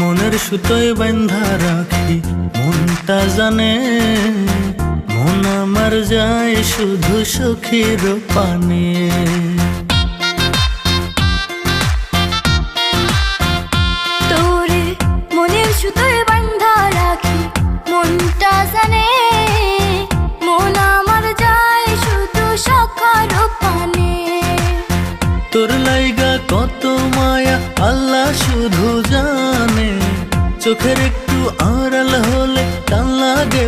মনের সুতোয় বান্ধা রাখি, মনটা জানে মন আমার যায় শুধু সখীর পানে। তোরে মনের সুতোয় বান্ধা রাখি, মনটা জানে মন আমার যায় শুধু সখার পানে। তোর লাইগা কত মায়া আল্লাহ শুধু জানে, চোখের একটু আড়াল হলে টান লাগে।